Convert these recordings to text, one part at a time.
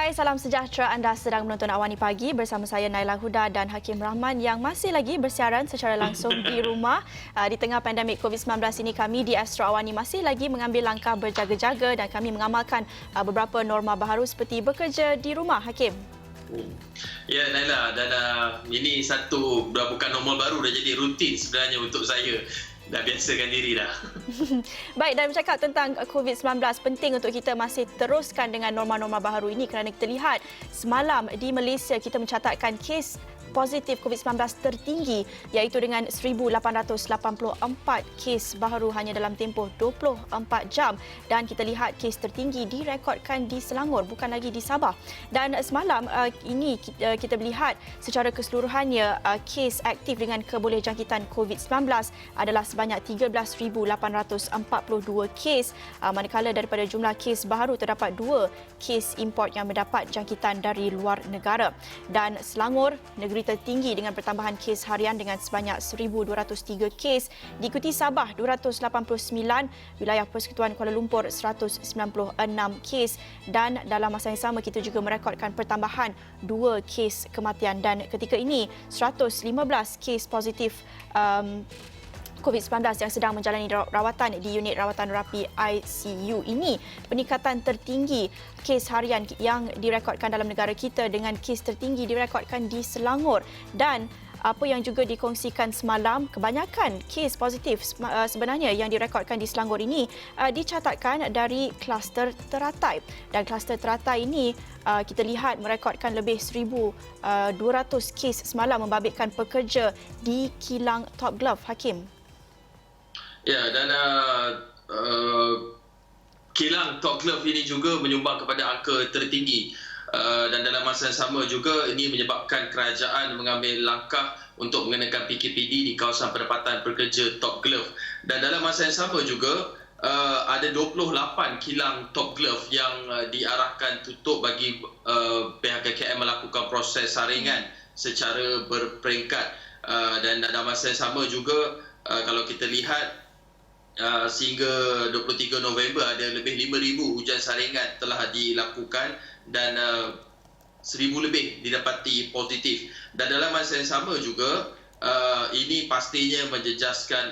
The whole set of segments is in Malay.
Hai, salam sejahtera. Anda sedang menonton Awani Pagi bersama saya Naila Huda dan Hakim Rahman yang masih lagi bersiaran secara langsung di rumah. Di tengah pandemik COVID-19 ini, kami di Astro Awani masih lagi mengambil langkah berjaga-jaga dan kami mengamalkan beberapa norma baharu seperti bekerja di rumah. Hakim. Ya, Naila, dan ini satu bukan normal baru, dah jadi rutin sebenarnya untuk saya. Dah biasakan diri dah. Baik, dan bercakap tentang COVID-19, penting untuk kita masih teruskan dengan norma-norma baharu ini kerana kita lihat semalam di Malaysia kita mencatatkan kes positif COVID-19 tertinggi iaitu dengan 1,884 kes baharu hanya dalam tempoh 24 jam dan kita lihat kes tertinggi direkodkan di Selangor bukan lagi di Sabah. Dan semalam ini kita melihat secara keseluruhannya kes aktif dengan kebolehjangkitan COVID-19 adalah sebanyak 13,842 kes, manakala daripada jumlah kes baharu terdapat 2 kes import yang mendapat jangkitan dari luar negara. Dan Selangor, negeri tertinggi dengan pertambahan kes harian dengan sebanyak 1,203 kes, diikuti Sabah 289, wilayah Persekutuan Kuala Lumpur 196 kes dan dalam masa yang sama kita juga merekodkan pertambahan 2 kes kematian dan ketika ini 115 kes positif COVID-19 yang sedang menjalani rawatan di unit rawatan rapi ICU ini peningkatan tertinggi kes harian yang direkodkan dalam negara kita dengan kes tertinggi direkodkan di Selangor. Dan apa yang juga dikongsikan semalam, kebanyakan kes positif sebenarnya yang direkodkan di Selangor ini dicatatkan dari kluster teratai. Dan kluster teratai ini kita lihat merekodkan lebih 1,200 kes semalam membabitkan pekerja di kilang Top Glove. Hakim. Ya, dan kilang Top Glove ini juga menyumbang kepada angka tertinggi. Dan dalam masa yang sama juga ini menyebabkan kerajaan mengambil langkah untuk mengenakan PKPD di kawasan pendapatan pekerja Top Glove. Dan dalam masa yang sama juga ada 28 kilang Top Glove yang diarahkan tutup bagi pihak KKM melakukan proses saringan secara berperingkat. Dan dalam masa yang sama juga kalau kita lihat sehingga 23 November ada lebih 5,000 ujian saringan telah dilakukan dan 1,000 lebih didapati positif. Dan dalam masa yang sama juga ini pastinya menjejaskan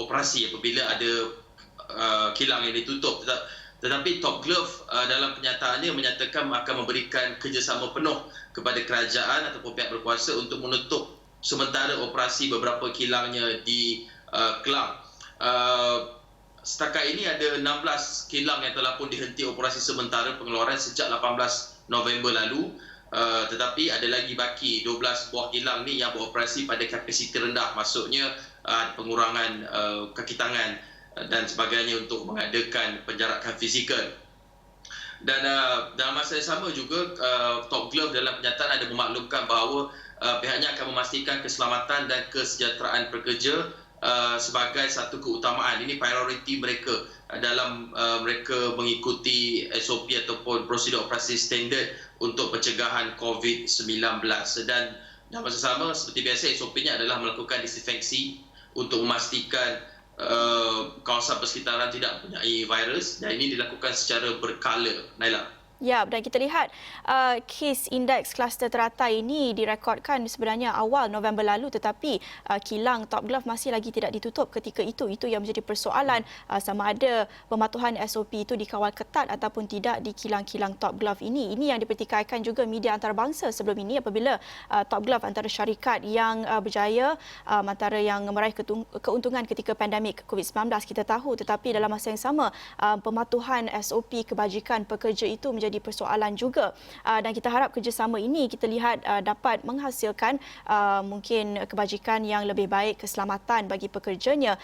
operasi apabila ada kilang yang ditutup. Tetapi Top Glove dalam kenyataannya menyatakan akan memberikan kerjasama penuh kepada kerajaan ataupun pihak berkuasa untuk menutup sementara operasi beberapa kilangnya di Kelang. Setakat ini ada 16 kilang yang telah pun dihenti operasi sementara pengeluaran sejak 18 November lalu, tetapi ada lagi baki 12 buah kilang ni yang beroperasi pada kapasiti rendah, maksudnya pengurangan kaki tangan dan sebagainya untuk mengadakan penjarakan fizikal. Dan dalam masa yang sama juga Top Glove dalam kenyataan ada memaklumkan bahawa pihaknya akan memastikan keselamatan dan kesejahteraan pekerja sebagai satu keutamaan. Ini prioriti mereka dalam mereka mengikuti SOP ataupun prosedur operasi standard untuk pencegahan COVID-19. Dan dalam masa sama seperti biasa SOP-nya adalah melakukan disinfeksi untuk memastikan kawasan persekitaran tidak mempunyai virus dan ini dilakukan secara berkala. Naila. Ya, dan kita lihat kes indeks kluster teratai ini direkodkan sebenarnya awal November lalu tetapi kilang Top Glove masih lagi tidak ditutup ketika itu. Itu yang menjadi persoalan sama ada pematuhan SOP itu dikawal ketat ataupun tidak di kilang-kilang Top Glove ini. Ini yang dipertikaikan juga media antarabangsa sebelum ini apabila Top Glove antara syarikat yang berjaya, antara yang meraih keuntungan ketika pandemik COVID-19 kita tahu, tetapi dalam masa yang sama pematuhan SOP kebajikan pekerja itu menjadi persoalan juga dan kita harap kerjasama ini kita lihat dapat menghasilkan mungkin kebajikan yang lebih baik, keselamatan bagi pekerjanya.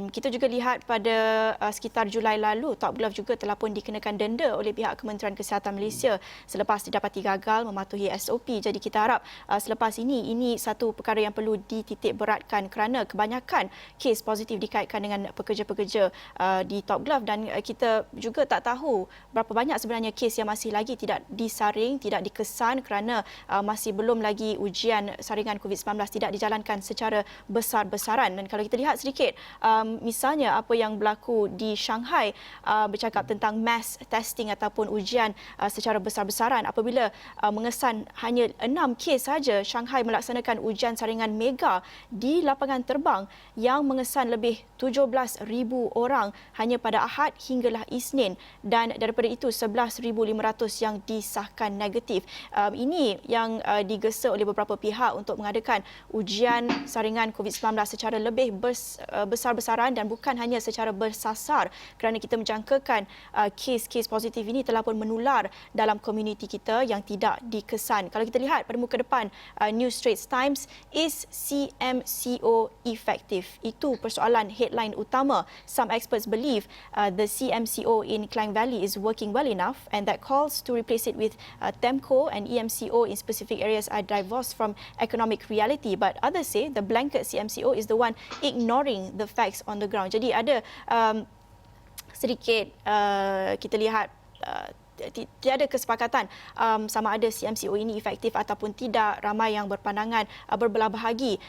Kita juga lihat pada sekitar Julai lalu Top Glove juga telah pun dikenakan denda oleh pihak Kementerian Kesihatan Malaysia selepas didapati gagal mematuhi SOP. Jadi kita harap selepas ini satu perkara yang perlu dititik beratkan kerana kebanyakan kes positif dikaitkan dengan pekerja-pekerja di Top Glove dan kita juga tak tahu berapa banyak sebenarnya kes kes yang masih lagi tidak disaring, tidak dikesan kerana masih belum lagi ujian saringan COVID-19 tidak dijalankan secara besar-besaran. Dan kalau kita lihat sedikit, misalnya apa yang berlaku di Shanghai bercakap tentang mass testing ataupun ujian secara besar-besaran. Apabila mengesan hanya 6 kes saja, Shanghai melaksanakan ujian saringan mega di lapangan terbang yang mengesan lebih 17,000 orang hanya pada Ahad hinggalah Isnin, dan daripada itu 11,500 yang disahkan negatif. Ini yang digesa oleh beberapa pihak untuk mengadakan ujian saringan COVID-19 secara lebih besar-besaran dan bukan hanya secara bersasar, kerana kita menjangkakan kes-kes positif ini telah pun menular dalam komuniti kita yang tidak dikesan. Kalau kita lihat pada muka depan New Straits Times, is CMCO effective? Itu persoalan headline utama. Some experts believe the CMCO in Klang Valley is working well enough, and that calls to replace it with TEMCO and EMCO in specific areas are divorced from economic reality. But others say the blanket CMCO is the one ignoring the facts on the ground. Jadi ada sedikit kita lihat tiada kesepakatan sama ada CMCO ini efektif ataupun tidak. Ramai yang berpandangan berbelah bahagi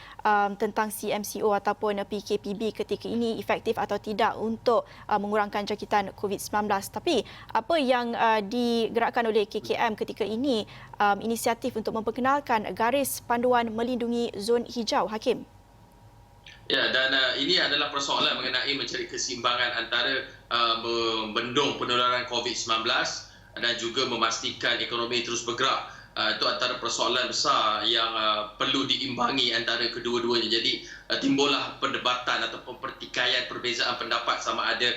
tentang CMCO ataupun PKPB ketika ini efektif atau tidak untuk mengurangkan jangkitan COVID-19. Tapi apa yang digerakkan oleh KKM ketika ini, inisiatif untuk memperkenalkan garis panduan melindungi zon hijau, Hakim. Ya, dan ini adalah persoalan mengenai mencari keseimbangan antara membendung penularan COVID-19 dan juga memastikan ekonomi terus bergerak. Itu antara persoalan besar yang perlu diimbangi antara kedua-duanya. Jadi timbullah perdebatan ataupun pertikaian perbezaan pendapat sama ada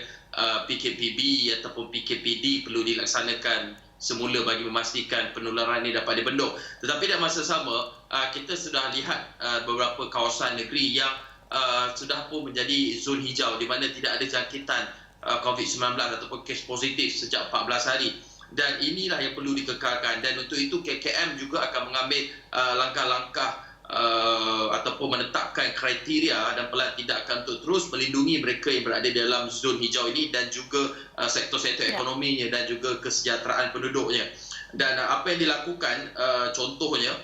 PKPB ataupun PKPD perlu dilaksanakan semula bagi memastikan penularan ini dapat dibendung. Tetapi dalam masa sama, kita sudah lihat beberapa kawasan negeri yang sudah pun menjadi zon hijau di mana tidak ada jangkitan COVID-19 ataupun kes positif sejak 14 hari. Dan inilah yang perlu dikekalkan, dan untuk itu KKM juga akan mengambil langkah-langkah ataupun menetapkan kriteria dan pelan tindakan untuk terus melindungi mereka yang berada dalam zon hijau ini dan juga sektor-sektor ekonominya dan juga kesejahteraan penduduknya. Dan apa yang dilakukan, contohnya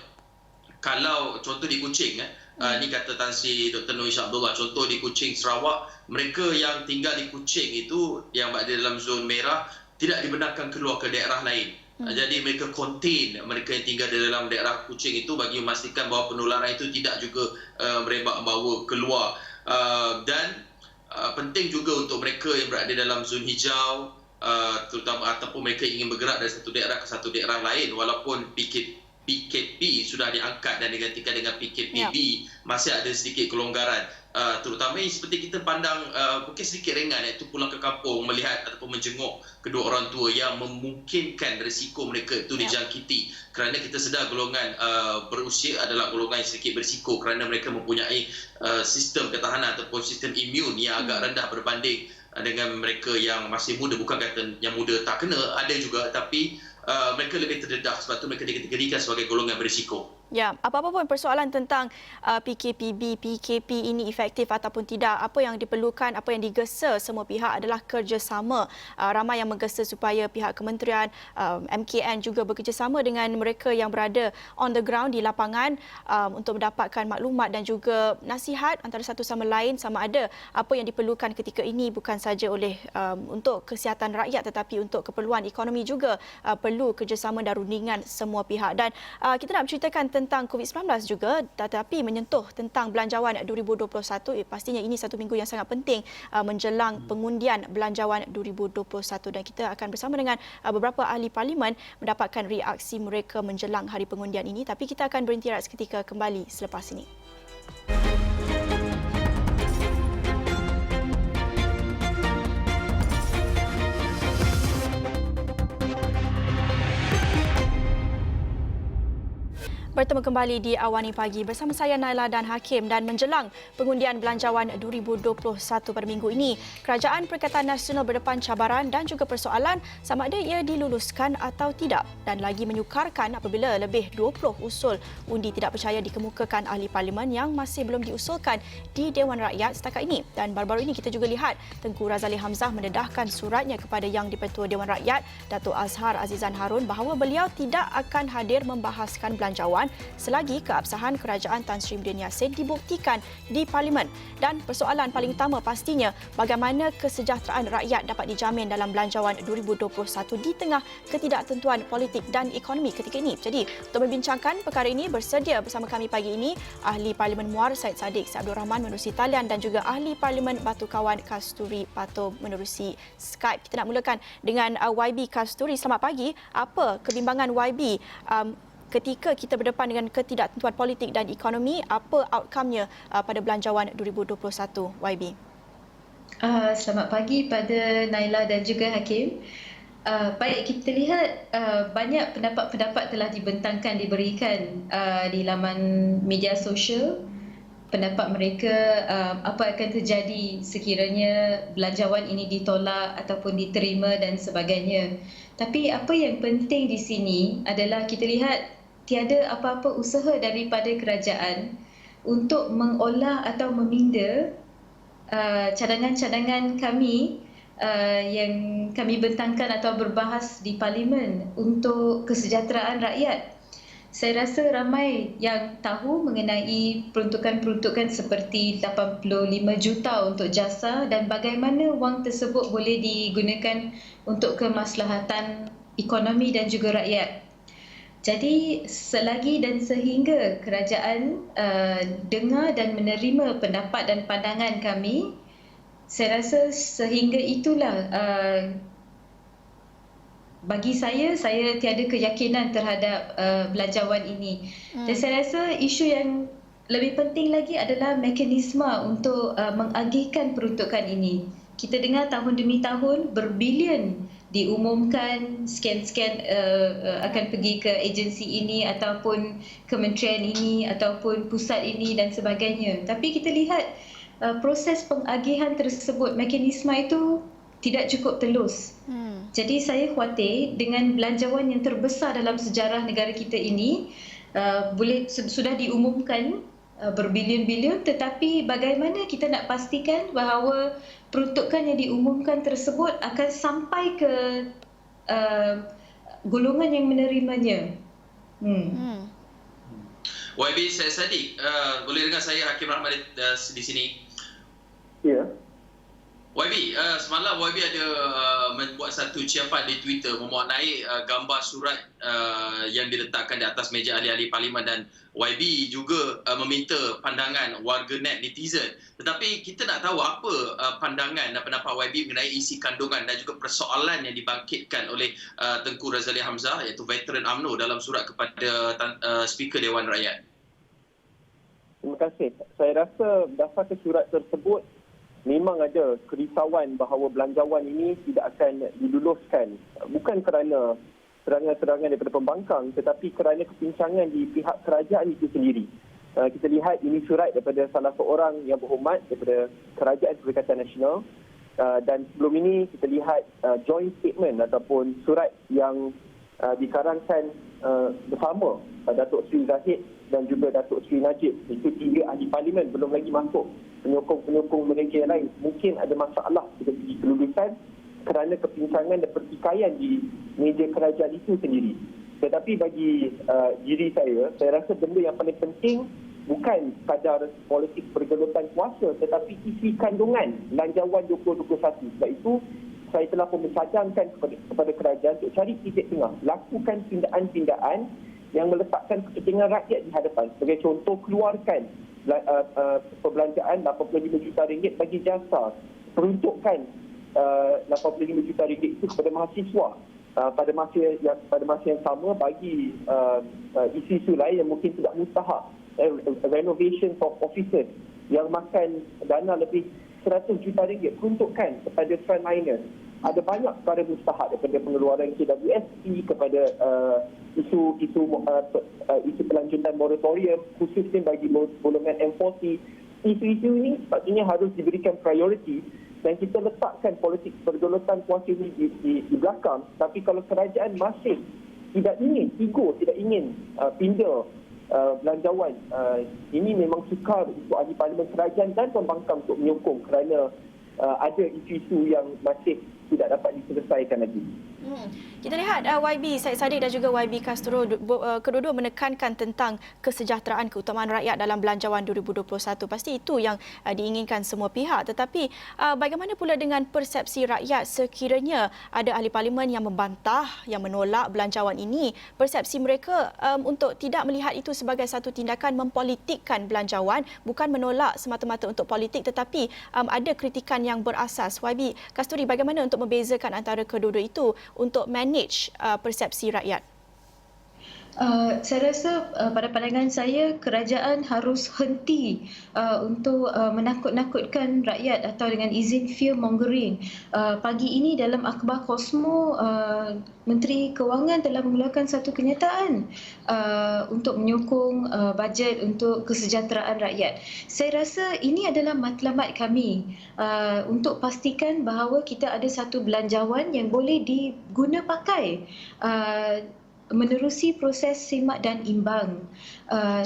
kalau contoh di Kuching, ini kata Tan Sri Dr. Noor Ishak Abdullah, contoh di Kuching, Sarawak, mereka yang tinggal di Kuching itu yang berada dalam zon merah tidak dibenarkan keluar ke daerah lain. Jadi mereka contain mereka yang tinggal di dalam daerah Kuching itu bagi memastikan bahawa penularan itu tidak juga merebak bawa keluar. Dan penting juga untuk mereka yang berada dalam zon hijau, terutama ataupun mereka ingin bergerak dari satu daerah ke satu daerah lain, walaupun PKP sudah diangkat dan digantikan dengan PKPB, masih ada sedikit kelonggaran. Terutama seperti kita pandang mungkin sedikit ringan, iaitu pulang ke kampung, melihat ataupun menjenguk kedua orang tua yang memungkinkan risiko mereka itu dijangkiti. Kerana kita sedar golongan berusia adalah golongan yang sedikit berisiko kerana mereka mempunyai sistem ketahanan ataupun sistem imun yang agak rendah berbanding dengan mereka yang masih muda. Bukan kata yang muda tak kena, ada juga, tapi mereka lebih terdedah sebab itu mereka dikategorikan sebagai golongan berisiko. Ya, apa-apa pun persoalan tentang PKPB, PKP ini efektif ataupun tidak, apa yang diperlukan, apa yang digesa semua pihak adalah kerjasama. Ramai yang menggesa supaya pihak kementerian, MKN juga bekerjasama dengan mereka yang berada on the ground di lapangan untuk mendapatkan maklumat dan juga nasihat antara satu sama lain sama ada apa yang diperlukan ketika ini bukan saja oleh untuk kesihatan rakyat tetapi untuk keperluan ekonomi juga perlu kerjasama dan rundingan semua pihak. Dan kita nak berceritakan tentang COVID-19 juga, tetapi menyentuh tentang belanjawan 2021. Pastinya ini satu minggu yang sangat penting menjelang pengundian belanjawan 2021, dan kita akan bersama dengan beberapa ahli parlimen mendapatkan reaksi mereka menjelang hari pengundian ini. Tapi kita akan berhenti seketika, kembali selepas ini. Bertemu kembali di Awani Pagi bersama saya Naila dan Hakim, dan menjelang pengundian belanjawan 2021 pada minggu ini, Kerajaan Perikatan Nasional berdepan cabaran dan juga persoalan sama ada ia diluluskan atau tidak, dan lagi menyukarkan apabila lebih 20 usul undi tidak percaya dikemukakan ahli parlimen yang masih belum diusulkan di Dewan Rakyat setakat ini. Dan baru-baru ini kita juga lihat Tengku Razaleigh Hamzah mendedahkan suratnya kepada Yang di-Pertua Dewan Rakyat Datuk Azhar Azizan Harun bahawa beliau tidak akan hadir membahaskan belanjawan selagi keabsahan kerajaan Tan Sri Muhyiddin Yassin dibuktikan di Parlimen. Dan persoalan paling utama pastinya bagaimana kesejahteraan rakyat dapat dijamin dalam belanjawan 2021 di tengah ketidaktentuan politik dan ekonomi ketika ini. Jadi untuk membincangkan perkara ini bersedia bersama kami pagi ini Ahli Parlimen Muar Syed Saddiq Abdul Rahman menerusi talian dan juga Ahli Parlimen Batu Kawan Kasturi Pato menerusi Skype. Kita nak mulakan dengan YB Kasturi. Selamat pagi. Apa kebimbangan YB ketika kita berdepan dengan ketidaktentuan politik dan ekonomi? Apa outcome-nya pada belanjawan 2021, YB? Selamat pagi pada Naila dan juga Hakim. Baik, kita lihat banyak pendapat-pendapat telah diberikan di laman media sosial. Pendapat mereka apa akan terjadi sekiranya belanjawan ini ditolak ataupun diterima dan sebagainya. Tapi apa yang penting di sini adalah kita lihat tiada apa-apa usaha daripada kerajaan untuk mengolah atau meminda cadangan-cadangan kami yang kami bentangkan atau berbahas di Parlimen untuk kesejahteraan rakyat. Saya rasa ramai yang tahu mengenai peruntukan-peruntukan seperti 85 juta untuk jasa dan bagaimana wang tersebut boleh digunakan untuk kemaslahatan ekonomi dan juga rakyat. Jadi selagi dan sehingga kerajaan dengar dan menerima pendapat dan pandangan kami, saya rasa sehingga itulah bagi saya tiada keyakinan terhadap belanjawan ini. Dan saya rasa isu yang lebih penting lagi adalah mekanisme untuk mengagihkan peruntukan ini. Kita dengar tahun demi tahun berbilion diumumkan sekian-sekian akan pergi ke agensi ini ataupun kementerian ini ataupun pusat ini dan sebagainya. Tapi kita lihat proses pengagihan tersebut, mekanisme itu tidak cukup telus. Jadi saya khawatir dengan belanjawan yang terbesar dalam sejarah negara kita ini sudah diumumkan berbilion-bilion, tetapi bagaimana kita nak pastikan bahawa peruntukan yang diumumkan tersebut akan sampai ke golongan yang menerimanya. YB Syed Saddiq, boleh dengar saya Hakim Rahman di sini? Ya. YB, semalam YB ada membuat satu ucapan di Twitter memuat naik gambar surat yang diletakkan di atas meja ahli-ahli parlimen, dan YB juga meminta pandangan warganet netizen. Tetapi kita nak tahu apa pandangan dan pendapat YB mengenai isi kandungan dan juga persoalan yang dibangkitkan oleh Tengku Razaleigh Hamzah iaitu veteran UMNO dalam surat kepada Speaker Dewan Rakyat. Terima kasih. Saya rasa berdasarkan surat tersebut memang ada kerisauan bahawa belanjawan ini tidak akan diluluskan, bukan kerana serangan-serangan daripada pembangkang tetapi kerana kepincangan di pihak kerajaan itu sendiri. Kita lihat ini surat daripada salah seorang yang berhormat daripada Kerajaan Perikatan Nasional, dan sebelum ini kita lihat joint statement ataupun surat yang dikarangkan bersama Datuk Seri Zahid dan juga Datuk Seri Najib. Itu 3 ahli parlimen, belum lagi masuk penyokong-penyokong mereka yang lain. Mungkin ada masalah dari segi kelulusan kerana kepincangan dan pertikaian di meja kerajaan itu sendiri. Tetapi bagi diri saya rasa benda yang paling penting bukan kadar politik pergelutan kuasa tetapi isi kandungan belanjawan 2021. Sebab itu saya telah pun mencadangkan kepada kerajaan untuk cari titik tengah, lakukan pindaan-pindaan yang meletakkan kepentingan rakyat di hadapan. Sebagai contoh, keluarkan perbelanjaan 85 juta ringgit bagi jasa, peruntukkan 85 juta ringgit itu kepada mahasiswa. Pada masa yang sama bagi isu-isu lain yang mungkin tidak mustahak, renovation of offices yang makan dana lebih 100 juta ringgit, peruntukkan kepada frontliners. Ada banyak perkara mustahak daripada pengeluaran KWSP kepada isu pelanjutan moratorium khususnya bagi golongan M40. Isu-isu ini sepatutnya harus diberikan prioriti dan kita letakkan politik pergolotan kuasa ini di belakang. Tapi kalau kerajaan masih tidak ingin pindah belanjawan, ini memang sukar untuk ahli parlimen kerajaan dan pembangkang untuk menyokong kerana ada isu-isu yang masih tidak dapat diselesaikan lagi. Kita lihat YB Syed Saddiq dan juga YB Castro kedua-dua menekankan tentang kesejahteraan keutamaan rakyat dalam belanjawan 2021. Pasti itu yang diinginkan semua pihak. Tetapi bagaimana pula dengan persepsi rakyat sekiranya ada ahli parlimen yang membantah, yang menolak belanjawan ini? Persepsi mereka untuk tidak melihat itu sebagai satu tindakan mempolitikkan belanjawan, bukan menolak semata-mata untuk politik tetapi ada kritikan yang berasas. YB Kasturi, bagaimana untuk membezakan antara kedua-dua itu untuk manage persepsi rakyat? Saya rasa pada pandangan saya kerajaan harus henti untuk menakut-nakutkan rakyat atau dengan izin fear mongering. Pagi ini dalam akhbar Cosmo, Menteri Kewangan telah mengeluarkan satu kenyataan untuk menyokong bajet untuk kesejahteraan rakyat. Saya rasa ini adalah matlamat kami untuk pastikan bahawa kita ada satu belanjawan yang boleh diguna pakai menerusi proses semak dan imbang.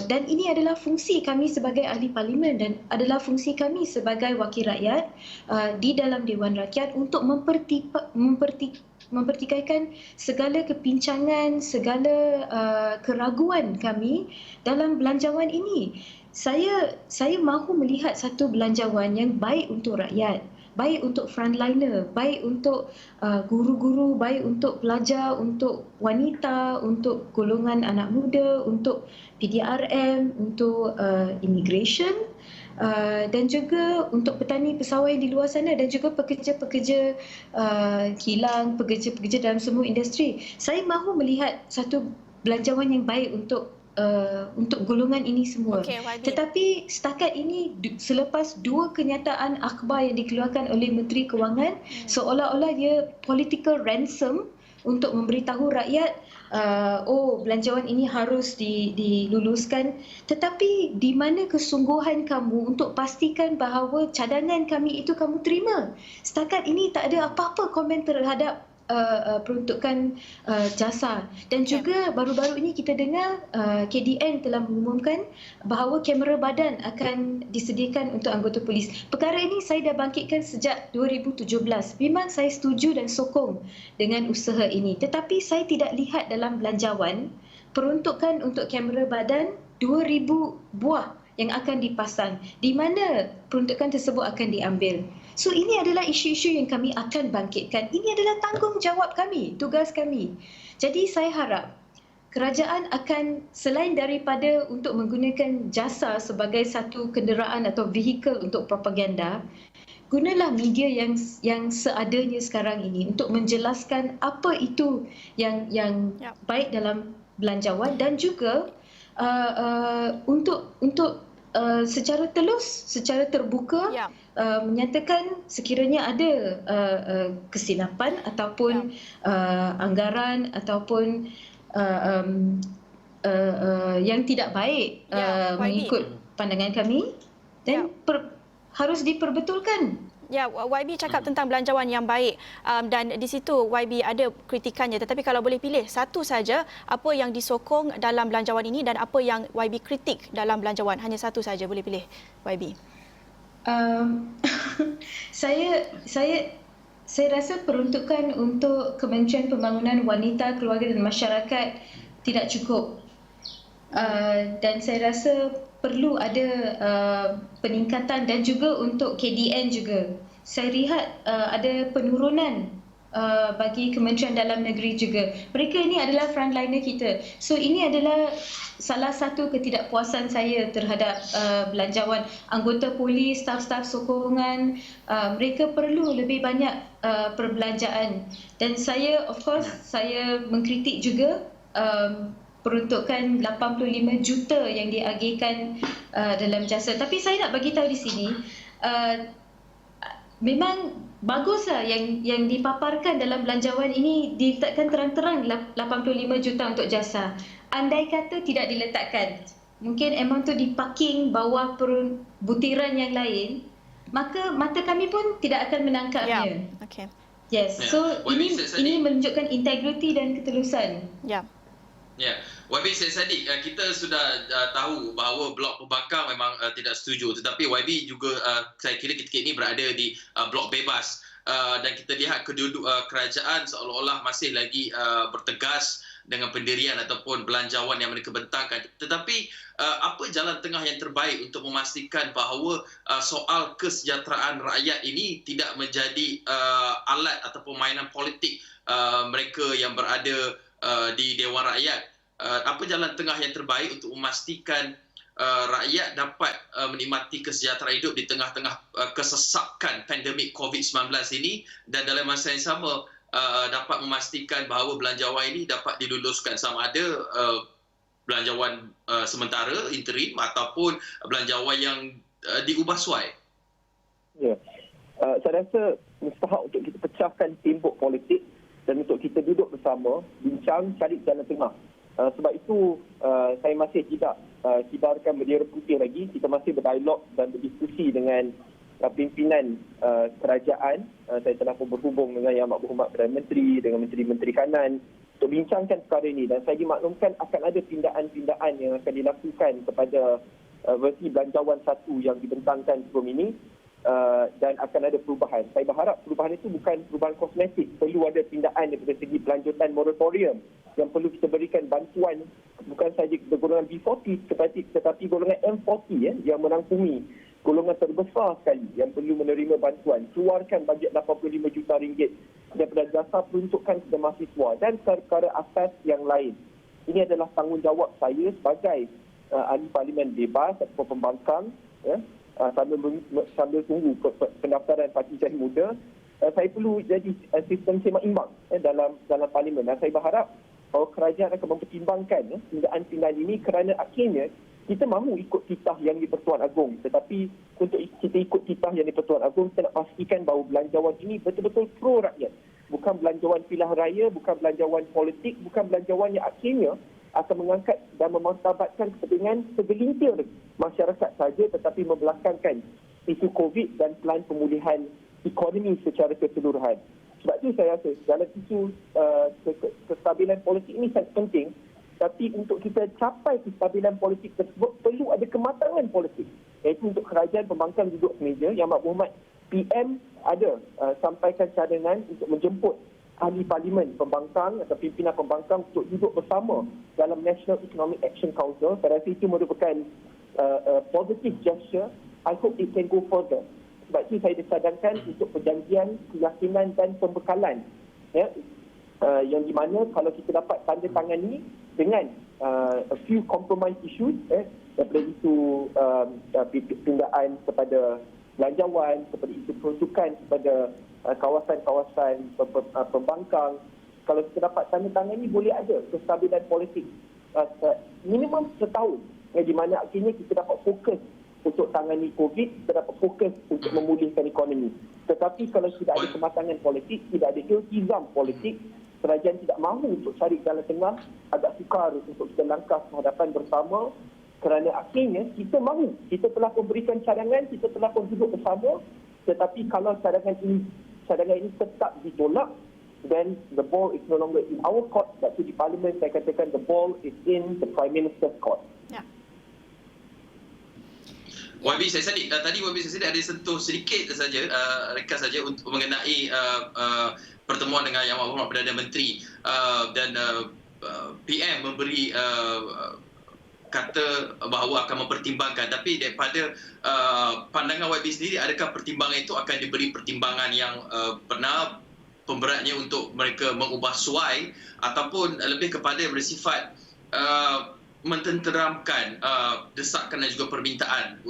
Dan ini adalah fungsi kami sebagai ahli parlimen dan adalah fungsi kami sebagai wakil rakyat di dalam Dewan Rakyat untuk mempertikaikan segala kepincangan, segala keraguan kami dalam belanjawan ini. Saya mahu melihat satu belanjawan yang baik untuk rakyat, baik untuk frontliner, baik untuk guru-guru, baik untuk pelajar, untuk wanita, untuk golongan anak muda, untuk PDRM, untuk immigration dan juga untuk petani pesawai di luar sana dan juga pekerja-pekerja kilang, pekerja-pekerja dalam semua industri. Saya mahu melihat satu belanjawan yang baik untuk golongan ini semua. Tetapi setakat ini selepas dua kenyataan akhbar yang dikeluarkan oleh Menteri Kewangan seolah-olah dia political ransom untuk memberitahu rakyat belanjawan ini harus diluluskan, tetapi di mana kesungguhan kamu untuk pastikan bahawa cadangan kami itu kamu terima? Setakat ini tak ada apa-apa komen terhadap peruntukan jasa. Dan juga baru-baru ini kita dengar KDN telah mengumumkan bahawa kamera badan akan disediakan untuk anggota polis. Perkara ini saya dah bangkitkan sejak 2017. Memang saya setuju dan sokong dengan usaha ini. Tetapi saya tidak lihat dalam belanjawan peruntukan untuk kamera badan 2,000 buah yang akan dipasang. Di mana peruntukan tersebut akan diambil? So ini adalah isu-isu yang kami akan bangkitkan. Ini adalah tanggungjawab kami, tugas kami. Jadi saya harap kerajaan akan selain daripada untuk menggunakan jasa sebagai satu kenderaan atau vehikel untuk propaganda, gunalah media yang seadanya sekarang ini untuk menjelaskan apa itu yang baik dalam belanjawan dan juga untuk secara telus, secara terbuka menyatakan sekiranya ada kesilapan ataupun anggaran ataupun yang tidak baik mengikut pandangan kami dan harus diperbetulkan. Ya, YB cakap tentang belanjawan yang baik dan di situ YB ada kritikannya. Tetapi kalau boleh pilih satu saja apa yang disokong dalam belanjawan ini dan apa yang YB kritik dalam belanjawan, hanya satu saja boleh pilih YB. Saya rasa peruntukan untuk Kementerian Pembangunan Wanita, Keluarga dan Masyarakat tidak cukup. Dan saya rasa perlu ada peningkatan dan juga untuk KDN juga. Saya lihat ada penurunan bagi Kementerian Dalam Negeri juga. Mereka ini adalah frontliner kita. So ini adalah salah satu ketidakpuasan saya terhadap belanjawan anggota polis, staf-staf sokongan. Mereka perlu lebih banyak perbelanjaan. Dan saya saya mengkritik juga peruntukan 85 juta yang diagihkan dalam jasa. Tapi saya nak bagi tahu di sini, memang baguslah yang dipaparkan dalam belanjawan ini diletakkan terang-terang 85 juta untuk jasa. Andai kata tidak diletakkan, mungkin amount tu diparking bawah butiran yang lain, maka mata kami pun tidak akan menangkapnya. Okey. Yes, Ya. so YB ini menunjukkan integriti dan ketulusan. Ya. Ya, YB Syed Saddiq, kita sudah tahu bahawa blok pembangkang memang tidak setuju, tetapi YB juga saya kira ketika ini berada di blok bebas dan kita lihat kerajaan seolah-olah masih lagi bertegas dengan pendirian ataupun belanjawan yang mereka bentangkan. Tetapi apa jalan tengah yang terbaik untuk memastikan bahawa soal kesejahteraan rakyat ini tidak menjadi alat ataupun mainan politik mereka yang berada di Dewan Rakyat? Apa jalan tengah yang terbaik untuk memastikan rakyat dapat menikmati kesejahteraan hidup di tengah-tengah kesesakan pandemik COVID-19 ini, dan dalam masa yang sama dapat memastikan bahawa belanjawan ini dapat diluluskan, sama ada belanjawan sementara interim ataupun belanjawan yang diubah suai? Ya. Saya rasa mustahak untuk kita pecahkan tembok politik dan untuk kita duduk bersama, bincang, cari jalan tengah. Sebab itu saya masih tidak kibarkan bendera putih lagi. Kita masih berdialog dan berdiskusi dengan pimpinan kerajaan. Saya telah pun berhubung dengan Yang Amat Perdana Menteri, dengan Menteri-Menteri Kanan untuk bincangkan perkara ini, dan saya dimaklumkan akan ada pindaan-pindaan yang akan dilakukan kepada versi belanjawan 1 yang dibentangkan sebelum ini. Dan akan ada perubahan. Saya berharap perubahan itu bukan perubahan kosmetik. Perlu ada pindaan daripada segi pelanjutan moratorium yang perlu kita berikan bantuan bukan sahaja kepada golongan B40 tetapi golongan M40 yang merangkumi golongan terbesar sekali yang perlu menerima bantuan. Keluarkan bajet 85 juta ringgit daripada jasa peruntukan kepada mahasiswa dan perkara asas yang lain. Ini adalah tanggungjawab saya sebagai ahli parlimen bebas atau pembangkang, ya. Sambil tunggu pendaftaran Parti Jadi Muda, saya perlu jadi sistem seimbang dalam parlimen. Dan saya berharap bahawa kerajaan akan mempertimbangkan pindaan-pindaan ini, kerana akhirnya kita mahu ikut titah yang di-Pertuan Agong. Tetapi untuk kita ikut titah yang di-Pertuan Agong, kita nak pastikan bahawa belanjawan ini betul-betul pro rakyat. Bukan belanjawan pilihan raya, bukan belanjawan politik, bukan belanjawan yang akhirnya akan mengangkat dan memartabatkan kepentingan segelintir masyarakat saja, tetapi membelakangkan isu COVID dan pelan pemulihan ekonomi secara keseluruhan. Sebab itu saya rasa dalam isu kestabilan politik ini sangat penting, tapi untuk kita capai kestabilan politik tersebut perlu ada kematangan politik, iaitu untuk kerajaan pembangkang duduk semeja. Yang Amat PM ada sampaikan cadangan untuk menjemput ahli parlimen pembangkang atau pimpinan pembangkang untuk duduk bersama dalam National Economic Action Council. Saya rasa itu merupakan positive gesture. I hope it can go further. Sebab itu saya disadangkan untuk perjanjian, keyakinan dan pembekalan, ya, yang di mana kalau kita dapat tanda tangani dengan a few compromise issues, daripada isu pindaan kepada belanjawan, kepada isu peruntukan kepada kawasan-kawasan pembangkang. Kalau kita dapat tanda tangan ini, boleh ada kestabilan politik minimum setahun, di mana akhirnya kita dapat fokus untuk tangani COVID, kita dapat fokus untuk memulihkan ekonomi. Tetapi kalau tidak ada kematangan politik, tidak ada iltizam politik, kerajaan tidak mahu untuk cari jalan tengah, agak sukar untuk kita langkah kehadapan bersama, kerana akhirnya kita mahu, kita telah memberikan cadangan, kita telah pun duduk bersama, tetapi kalau cadangan ini tetap ditolak, then the ball is no longer in our court. Sebab itu di Parlimen saya katakan the ball is in the Prime Minister's court. Ya. YB Syed Saddiq, tadi YB Syed Saddiq ada sentuh sedikit saja, ringkas saja untuk mengenai pertemuan dengan Yang Amat Perdana Menteri dan PM memberi kata bahawa akan mempertimbangkan, tapi daripada pandangan YB sendiri, adakah pertimbangan itu akan diberi pertimbangan yang benar, pemberatnya untuk mereka mengubah suai, ataupun lebih kepada bersifat mententeramkan desakan dan juga permintaan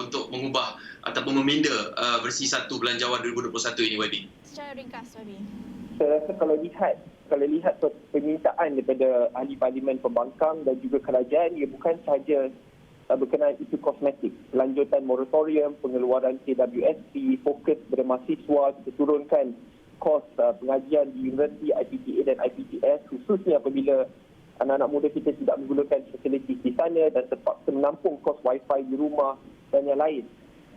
untuk mengubah ataupun meminda versi 1 belanjawan 2021 ini, YB? Secara ringkas, YB. Saya rasa kalau lihat permintaan daripada ahli parlimen pembangkang dan juga kerajaan, ia bukan sahaja berkenaan isu kosmetik, lanjutan moratorium, pengeluaran KWSP, fokus pada mahasiswa, kita turunkan kos pengajian di universiti, IPTA dan IPTS, khususnya apabila anak-anak muda kita tidak menggunakan fasilitis di sana dan terpaksa menampung kos wifi di rumah dan yang lain.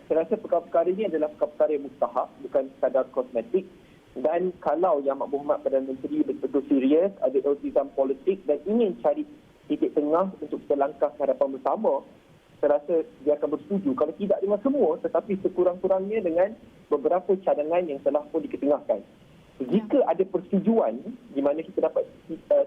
Saya rasa perkara-perkara ini adalah perkara yang mustahak, bukan sekadar kosmetik. Dan kalau Yang Amat Berhormat Perdana Menteri betul-betul serius, ada iltizam politik dan ingin cari titik tengah untuk kita langkah ke hadapan bersama, saya rasa dia akan bersetuju. Kalau tidak dengan semua, tetapi sekurang-kurangnya dengan beberapa cadangan yang telah pun diketengahkan. Jika ada persetujuan di mana kita dapat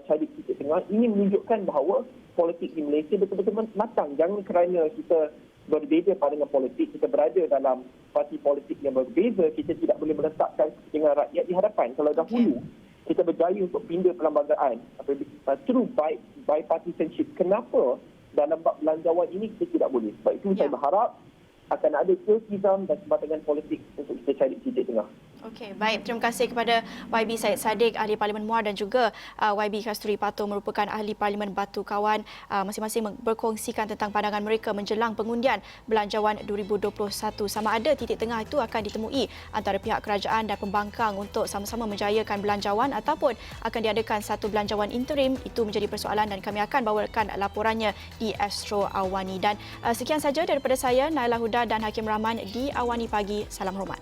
cari titik tengah, ini menunjukkan bahawa politik di Malaysia betul-betul matang. Jangan kerana kita berbeza pandangan politik, kita berada dalam parti politik yang berbeza, kita tidak boleh meletakkan kepentingan rakyat di hadapan. Kalau dahulu kita berjaya untuk pindah perlembagaan through bipartisanship, kenapa dalam bab belanjawan ini kita tidak boleh? Sebab itu saya berharap akan ada iltizam dan sebatangan politik untuk kita cari titik tengah. Okey, baik. Terima kasih kepada YB Syed Saddiq, Ahli Parlimen Muar, dan juga YB Kasturi Pato, merupakan Ahli Parlimen Batu Kawan. Masing-masing berkongsikan tentang pandangan mereka menjelang pengundian Belanjawan 2021. Sama ada titik tengah itu akan ditemui antara pihak kerajaan dan pembangkang untuk sama-sama menjayakan belanjawan ataupun akan diadakan satu belanjawan interim. Itu menjadi persoalan dan kami akan bawakan laporannya di Astro Awani. Dan sekian saja daripada saya, Naila Huda dan Hakim Rahman di Awani Pagi. Salam hormat.